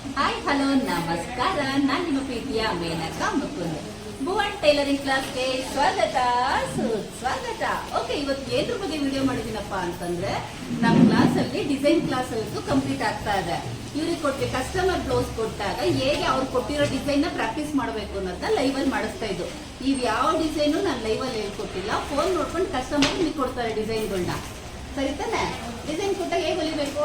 Hi hello ನಮಸ್ಕಾರ. ನಾನು ನಿಮ್ಮ ಪ್ರೀತಿಯ ಮೇನಕಾ ಮುಕುಂದ್. ಭುವನ್ ಟೈಲರಿಂಗ್ ಕ್ಲಾಸ್ಗೆ ಸ್ವಾಗತ ಸುಸ್ವಾಗತ. ಓಕೆ, ಇವತ್ತು ಏನ್ರ ಬಗ್ಗೆ ವಿಡಿಯೋ ಮಾಡಿದೀನಪ್ಪ ಅಂತಂದ್ರೆ, ನಮ್ಮ ಕ್ಲಾಸಲ್ಲಿ ಡಿಸೈನ್ ಕ್ಲಾಸ್ ಕಂಪ್ಲೀಟ್ ಆಗ್ತಾ ಇದೆ. ಇವ್ರಿಗೆ ಕೊಟ್ಟು ಕಸ್ಟಮರ್ ಬ್ಲೌಸ್ ಕೊಟ್ಟಾಗ ಹೇಗೆ ಅವ್ರು ಕೊಟ್ಟಿರೋ ಡಿಸೈನ್ ನ ಪ್ರಾಕ್ಟೀಸ್ ಮಾಡಬೇಕು ಅನ್ನೋದನ್ನ ಲೈವ್ ಅಲ್ಲಿ ಮಾಡಿಸ್ತಾ ಇದ್ದು. ಇವ್ ಯಾವ ಡಿಸೈನು ನಾನು ಲೈವ್ ಅಲ್ಲಿ ಹೇಳ್ಕೊಟ್ಟಿಲ್ಲ, ಫೋನ್ ನೋಡ್ಕೊಂಡು ಕಸ್ಟಮರ್ ನಿಮಗೆ ಕೊಡ್ತಾರೆ ಡಿಸೈನ್ಗಳನ್ನ. ಸರಿ ತಾನೆ? ಡಿಸೈನ್ ಕೊಟ್ಟಾಗ ಹೇಗೆ ಹೊಲಿಬೇಕು,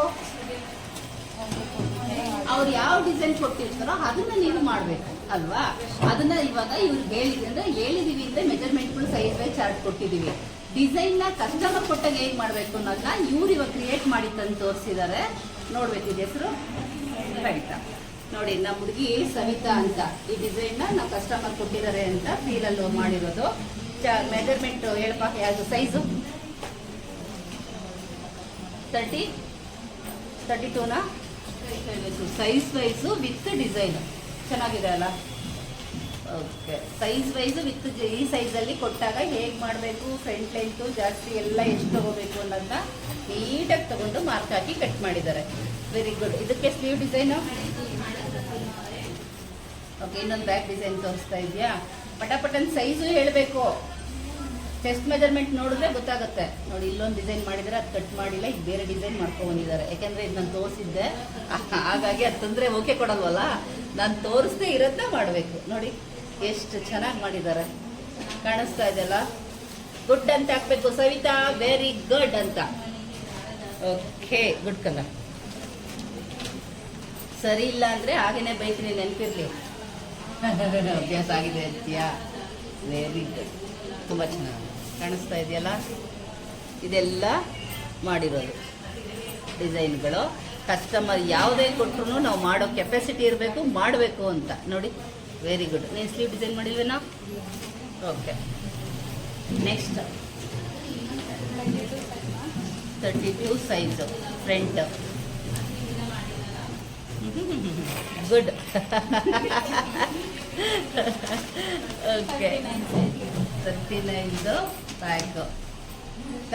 ಅವ್ರು ಯಾವ ಡಿಸೈನ್ ಕೊಟ್ಟಿರ್ತಾರೋ ಅದನ್ನ ನೀವು ಮಾಡ್ಬೇಕು ಅಲ್ವಾ. ಅದನ್ನ ಇವಾಗ ಇವ್ರಿಗೆ ಹೇಳಿದೀವಿ ಅಂದ್ರೆ ಮೆಜರ್ಮೆಂಟ್ಗಳು ಸೈಜ್ ವೈಸ್ ಚಾರ್ಟ್ ಕೊಟ್ಟಿದೀವಿ. ಡಿಸೈನ್ ನ ಕಸ್ಟಮರ್ ಕೊಟ್ಟಾಗ ಹೇಗ್ ಮಾಡ್ಬೇಕು ಅನ್ನೋದನ್ನ ಇವ್ರು ಇವಾಗ ಕ್ರಿಯೇಟ್ ಮಾಡಿ ತಂದು ತೋರಿಸಿದ್ದಾರೆ. ನೋಡ್ಬೇಕು, ಇದು ಹೆಸರು ಸವಿತಾ. ನೋಡಿ, ನಮ್ಮ ಹುಡುಗಿ ಸವಿತಾ ಅಂತ ಈ ಡಿಸೈನ್ ನ ನಾವು ಕಸ್ಟಮರ್ ಕೊಟ್ಟಿದ್ದಾರೆ ಅಂತ ಫೀಲಲ್ಲಿ ಮಾಡಿರೋದು. ಮೆಜರ್ಮೆಂಟ್ ಹೇಳಪ್ಪ, ಯಾವುದು ಸೈಜು? 32ನಾ? ಸೈಜ್ ವೈಸು ವಿತ್ ಡಿಸೈನ್ ಚೆನ್ನಾಗಿದೆ ಅಲ್ಲ. ಓಕೆ, ಸೈಜ್ ವೈಸು ವಿತ್ ಈ ಸೈಜಲ್ಲಿ ಕೊಟ್ಟಾಗ ಹೇಗೆ ಮಾಡಬೇಕು, ಫ್ರಂಟ್ ಲೆಂತು ಜಾಸ್ತಿ ಎಲ್ಲ ಎಷ್ಟು ತಗೋಬೇಕು ಅನ್ನೋದನ್ನ ನೀಟಾಗಿ ತಗೊಂಡು ಮಾರ್ಕ್ ಹಾಕಿ ಕಟ್ ಮಾಡಿದ್ದಾರೆ. Very good. ಇದಕ್ಕೆ ಸ್ಲೀವ್ ಡಿಸೈನು. ಓಕೆ, ಇನ್ನೊಂದು ಬ್ಯಾಕ್ ಡಿಸೈನ್ ತೋರಿಸ್ತಾ ಇದೆಯಾ? ಪಟಾಪಟನ್ ಸೈಜು ಹೇಳಬೇಕು. ಚೆಸ್ಟ್ ಮೆಜರ್ಮೆಂಟ್ ನೋಡಿದ್ರೆ ಗೊತ್ತಾಗುತ್ತೆ. ನೋಡಿ, ಇಲ್ಲೊಂದು ಡಿಸೈನ್ ಮಾಡಿದರೆ ಅದು ಕಟ್ ಮಾಡಿಲ್ಲ, ಈಗ ಬೇರೆ ಡಿಸೈನ್ ಮಾಡ್ಕೊಂಡು ಬಂದಿದ್ದಾರೆ. ಯಾಕೆಂದರೆ ಇದು ನಾನು ತೋರಿಸಿದ್ದೆ, ಹಾಗಾಗಿ ಅದು ತೊಂದರೆ ಓಕೆ ಕೊಡಲ್ವಲ್ಲ, ನಾನು ತೋರಿಸ್ದೇ ಇರೋದನ್ನ ಮಾಡಬೇಕು. ನೋಡಿ ಎಷ್ಟು ಚೆನ್ನಾಗಿ ಮಾಡಿದ್ದಾರೆ, ಕಾಣಿಸ್ತಾ ಇದೆಯಲ್ಲ. ಗುಡ್ ಅಂತ ಹಾಕ್ಬೇಕು ಸವಿತಾ, ವೆರಿ ಗುಡ್ ಅಂತ. Okay, good colour. ಸರಿ ಇಲ್ಲ ಅಂದರೆ ಹಾಗೇನೆ ಬೈತೀನಿ, ನೆನಪಿರ್ಲಿ. ಅಭ್ಯಾಸ ಆಗಿದೆ ಅಂತೀಯಾ? ವೆರಿ ಗುಡ್, ತುಂಬ ಚೆನ್ನಾಗಿ ಕಾಣಿಸ್ತಾ ಇದೆಯಲ್ಲ. ಇದೆಲ್ಲ ಮಾಡಿರೋದು ಡಿಸೈನ್ಗಳು. ಕಸ್ಟಮರ್ ಯಾವುದೇ ಕೊಟ್ಟರು ನಾವು ಮಾಡೋ ಕೆಪಾಸಿಟಿ ಇರಬೇಕು, ಮಾಡಬೇಕು ಅಂತ. ನೋಡಿ, ವೆರಿ ಗುಡ್. ನೀನು ಸ್ಲೀವ್ ಡಿಸೈನ್ ಮಾಡಿಲ್ವೇನಾ? Okay, next 32 size front. Good. Okay, 39 bag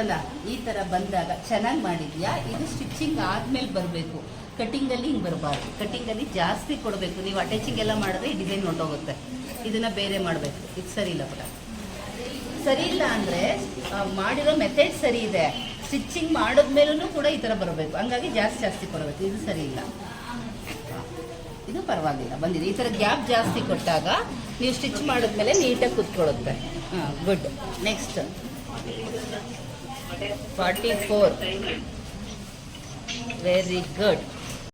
ಅಲ್ಲ. ಈ ಥರ ಬಂದಾಗ ಚೆನ್ನಾಗಿ ಮಾಡಿದ್ಯಾ. ಇದು ಸ್ಟಿಚಿಂಗ್ ಆದಮೇಲೆ ಬರಬೇಕು, ಕಟಿಂಗಲ್ಲಿ ಹಿಂಗೆ ಬರಬಾರ್ದು. ಕಟಿಂಗಲ್ಲಿ ಜಾಸ್ತಿ ಕೊಡಬೇಕು. ನೀವು ಅಟ್ಯಾಚಿಂಗ್ ಎಲ್ಲ ಮಾಡಿದ್ರೆ ಈ ಡಿಸೈನ್ ಹೊರಟೋಗುತ್ತೆ. ಇದನ್ನು ಬೇರೆ ಮಾಡಬೇಕು. ಇದು ಸರಿ ಇಲ್ಲ ಪುಟ. ಸರಿ ಇಲ್ಲ ಅಂದರೆ ಮಾಡಿರೋ ಮೆಥಡ್ ಸರಿ ಇದೆ, ಸ್ಟಿಚಿಂಗ್ ಮಾಡಿದ್ಮೇಲೂ ಕೂಡ ಈ ಥರ ಬರಬೇಕು. ಹಂಗಾಗಿ ಜಾಸ್ತಿ ಕೊಡಬೇಕು. ಇದು ಸರಿ ಇಲ್ಲ. ಇದು ಪರವಾಗಿಲ್ಲ, ಬಂದಿದೆ. ಈ ಥರ ಗ್ಯಾಪ್ ಜಾಸ್ತಿ ಕೊಟ್ಟಾಗ ನೀವು ಸ್ಟಿಚ್ ಮಾಡಿದ್ಮೇಲೆ ನೀಟಾಗಿ ಕೂತ್ಕೊಳ್ಳುತ್ತೆ. ಹಾಂ, ಗುಡ್. ನೆಕ್ಸ್ಟ್ 44. Very good.